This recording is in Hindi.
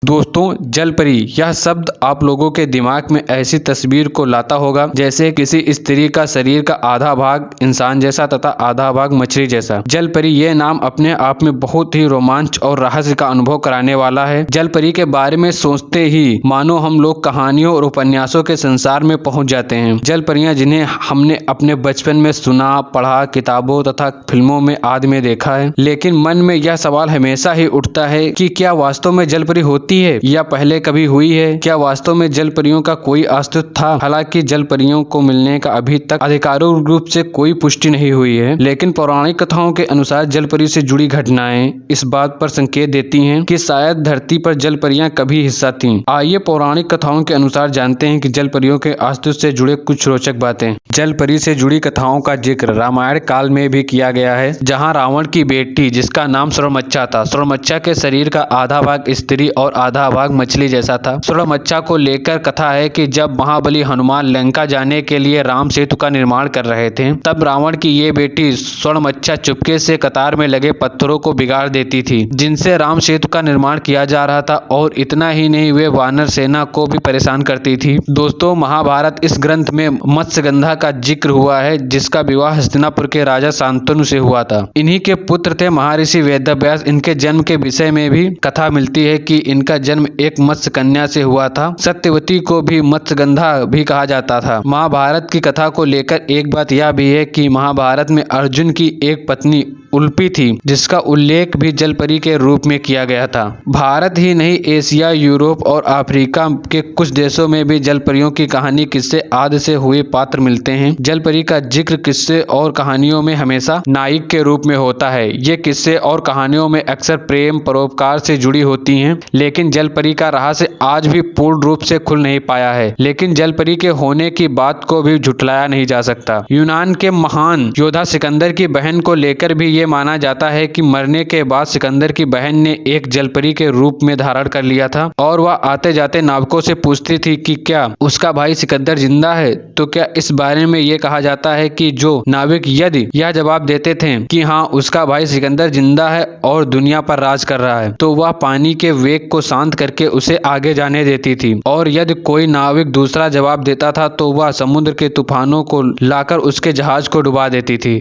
दोस्तों, जल परी यह शब्द आप लोगों के दिमाग में ऐसी तस्वीर को लाता होगा जैसे किसी स्त्री का शरीर का आधा भाग इंसान जैसा तथा आधा भाग मछली जैसा। जल परी ये नाम अपने आप में बहुत ही रोमांच और रहस्य का अनुभव कराने वाला है। जल परी के बारे में सोचते ही मानो हम लोग कहानियों और उपन्यासों के संसार में पहुंच जाते हैं। जल परियां जिन्हें हमने अपने बचपन में सुना, पढ़ा, किताबों तथा फिल्मों में आदि में देखा है, लेकिन मन में यह सवाल हमेशा ही उठता है कि क्या वास्तव में जल परी होती है या पहले कभी हुई है? क्या वास्तव में जल परियों का कोई अस्तित्व था? हालांकि जल परियों को मिलने का अभी तक आधिकारिक रूप से कोई पुष्टि नहीं हुई है, लेकिन पौराणिक कथाओं के अनुसार जल परी से जुड़ी घटनाएं इस बात पर संकेत देती हैं कि शायद धरती पर जल परियां कभी हिस्सा थीं। आइए पौराणिक कथाओं के अनुसार जानते हैं कि जल परियों के अस्तित्व से जुड़े कुछ रोचक बातें। जल परी से जुड़ी कथाओं का जिक्र रामायण काल में भी किया गया है, जहाँ रावण की बेटी जिसका नाम सुवर्णमच्छा था, सुवर्णमच्छा के शरीर का आधा भाग स्त्री और आधा भाग मछली जैसा था। सुवर्णमच्छा को लेकर कथा है कि जब महाबली हनुमान लंका जाने के लिए राम सेतु का निर्माण कर रहे थे, तब रावण की ये बेटी सुवर्णमच्छा चुपके से कतार में लगे पत्थरों को बिगाड़ देती थी, जिनसे राम सेतु का निर्माण किया जा रहा था। और इतना ही नहीं, वे वानर सेना को भी परेशान करती थी। दोस्तों, महाभारत इस ग्रंथ में मत्स्यगंधा का जिक्र हुआ है, जिसका विवाह हस्तिनापुर के राजा शांतनु से हुआ था। इन्हीं के पुत्र थे महर्षि वेदव्यास। इनके जन्म के विषय में भी कथा मिलती है कि इनका जन्म एक मत्स्य कन्या से हुआ था। सत्यवती को भी मत्स्यगंधा भी कहा जाता था। महाभारत की कथा को लेकर एक बात यह भी है कि महाभारत में अर्जुन की एक पत्नी उल्पी थी, जिसका उल्लेख भी जल परी के रूप में किया गया था। भारत ही नहीं, एशिया, यूरोप और अफ्रीका के कुछ देशों में भी जल परियों की कहानी, किस्से आदि से हुए पात्र मिलते हैं। जल परी का जिक्र किस्से और कहानियों में हमेशा नायक के रूप में होता है। ये किस्से और कहानियों में अक्सर प्रेम, परोपकार से जुड़ी होती हैं, लेकिन जल परी का रहस्य आज भी पूर्ण रूप से खुल नहीं पाया है। लेकिन जल परी के होने की बात को भी झुठलाया नहीं जा सकता। यूनान के महान योद्धा सिकंदर की बहन को लेकर भी ये माना जाता है कि मरने के बाद सिकंदर की बहन ने एक जलपरी के रूप में धारण कर लिया था, और वह आते जाते नाविकों से पूछती थी कि क्या उसका भाई सिकंदर जिंदा है। तो क्या इस बारे में ये कहा जाता है कि जो नाविक यदि यह जवाब देते थे कि हाँ, उसका भाई सिकंदर जिंदा है और दुनिया पर राज कर रहा है, तो वह पानी के वेग को शांत करके उसे आगे जाने देती थी। और यदि कोई नाविक दूसरा जवाब देता था तो वह समुद्र के तूफानों को लाकर उसके जहाज को डुबा देती थी।